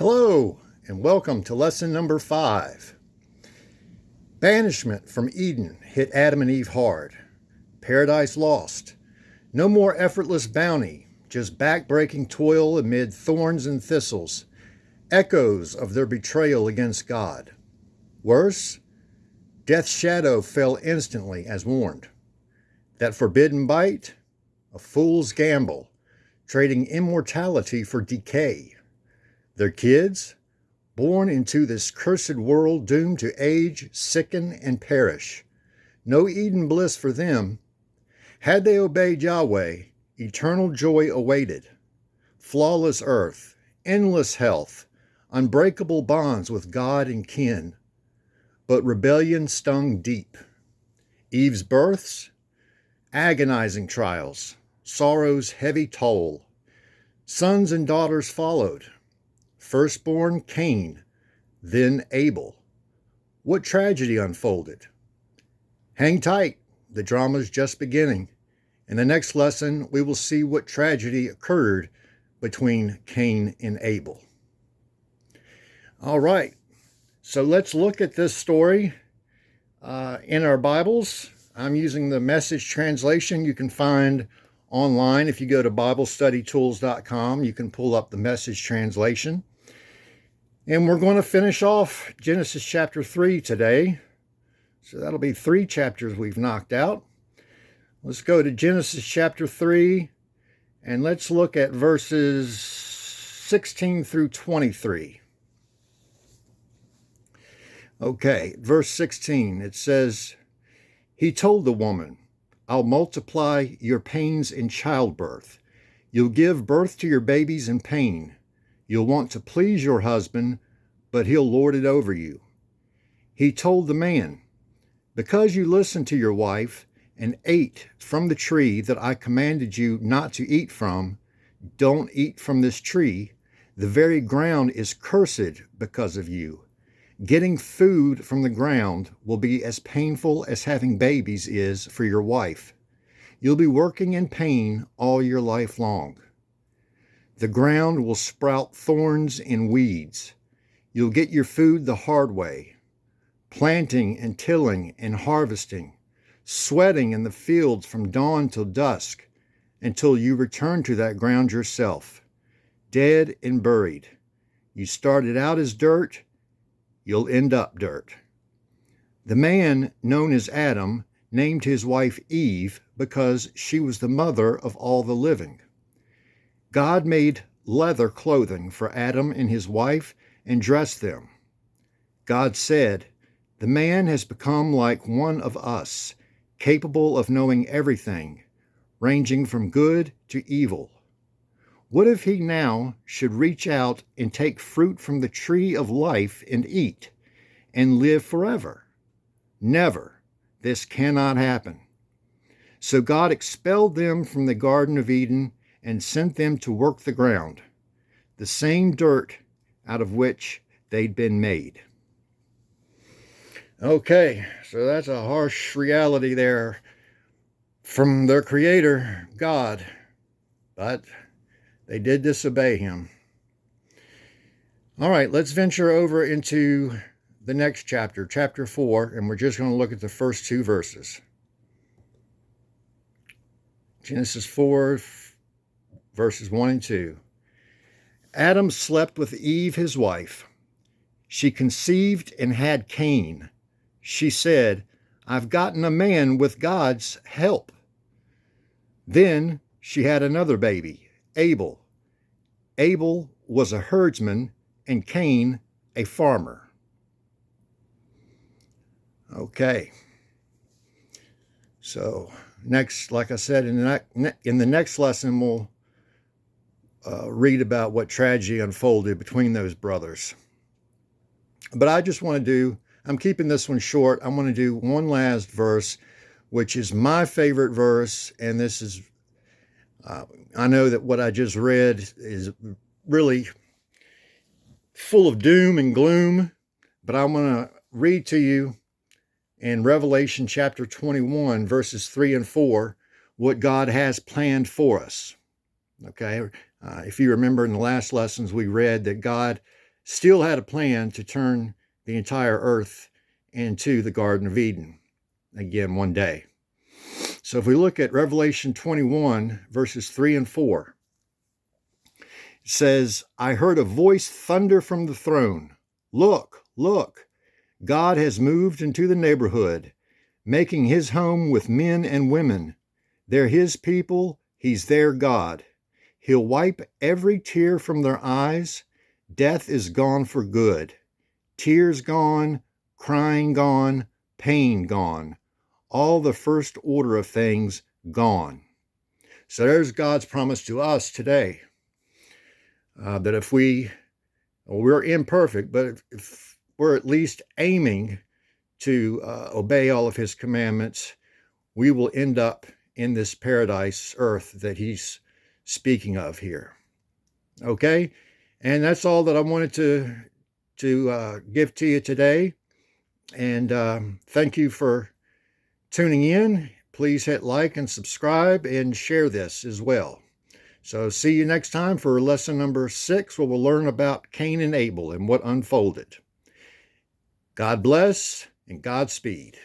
Hello, and welcome to lesson number 5. Banishment from Eden hit Adam and Eve hard. Paradise lost. No more effortless bounty, just back-breaking toil amid thorns and thistles, echoes of their betrayal against God. Worse, death's shadow fell instantly as warned. That forbidden bite? A fool's gamble, trading immortality for decay. Their kids, born into this cursed world doomed to age, sicken, and perish. No Eden bliss for them. Had they obeyed Yahweh, eternal joy awaited. Flawless earth, endless health, unbreakable bonds with God and kin. But rebellion stung deep. Eve's births, agonizing trials, sorrow's heavy toll. Sons and daughters followed. Firstborn Cain, then Abel. What tragedy unfolded? Hang tight, the drama's just beginning. In the next lesson, we will see what tragedy occurred between Cain and Abel. All right, so let's look at this story in our Bibles. I'm using the Message translation you can find online. If you go to BibleStudyTools.com, you can pull up the Message translation. And we're going to finish off Genesis chapter 3 today. So that'll be 3 chapters we've knocked out. Let's go to Genesis chapter 3, and let's look at verses 16 through 23. Okay, verse 16, it says, "He told the woman, 'I'll multiply your pains in childbirth. You'll give birth to your babies in pain. You'll want to please your husband, but he'll lord it over you.' He told the man, 'Because you listened to your wife and ate from the tree that I commanded you not to eat from, don't eat from this tree. The very ground is cursed because of you. Getting food from the ground will be as painful as having babies is for your wife. You'll be working in pain all your life long. The ground will sprout thorns and weeds. You'll get your food the hard way, planting and tilling and harvesting, sweating in the fields from dawn till dusk, until you return to that ground yourself, dead and buried. You started out as dirt, you'll end up dirt.' The man, known as Adam, named his wife Eve because she was the mother of all the living. God made leather clothing for Adam and his wife and dressed them. God said, 'The man has become like one of us, capable of knowing everything, ranging from good to evil. What if he now should reach out and take fruit from the tree of life and eat, and live forever? Never. This cannot happen.' So God expelled them from the Garden of Eden and sent them to work the ground, the same dirt out of which they'd been made." Okay, so that's a harsh reality there from their Creator, God. But they did disobey Him. All right, let's venture over into the next chapter, chapter 4, and we're just going to look at the first 2 verses. Genesis 4, verses 1 and 2. "Adam slept with Eve, his wife. She conceived and had Cain. She said, 'I've gotten a man with God's help.' Then she had another baby, Abel. Abel was a herdsman and Cain a farmer." Okay. So next, like I said, in the next lesson, we'll read about what tragedy unfolded between those brothers. But I just want to do, I'm keeping this one short. I want to do one last verse, which is my favorite verse. And this is, I know that what I just read is really full of doom and gloom, but I want to read to you in Revelation chapter 21, verses 3 and 4, what God has planned for us. Okay, if you remember in the last lessons, we read that God still had a plan to turn the entire earth into the Garden of Eden again one day. So if we look at Revelation 21, verses 3 and 4, it says, I heard a voice thunder from the throne. Look, look, God has moved into the neighborhood, making his home with men and women. They're his people, he's their God. He'll wipe every tear from their eyes. Death is gone for good. Tears gone, crying gone, pain gone. All the first order of things gone. So there's God's promise to us today, that if we're imperfect, but if we're at least aiming to obey all of his commandments, we will end up in this paradise earth that he's speaking of here. Okay? And that's all that I wanted to give to you today. And thank you for tuning in. Please hit like and subscribe and share this as well. So see you next time for lesson number 6, where we'll learn about Cain and Abel and what unfolded. God bless and Godspeed.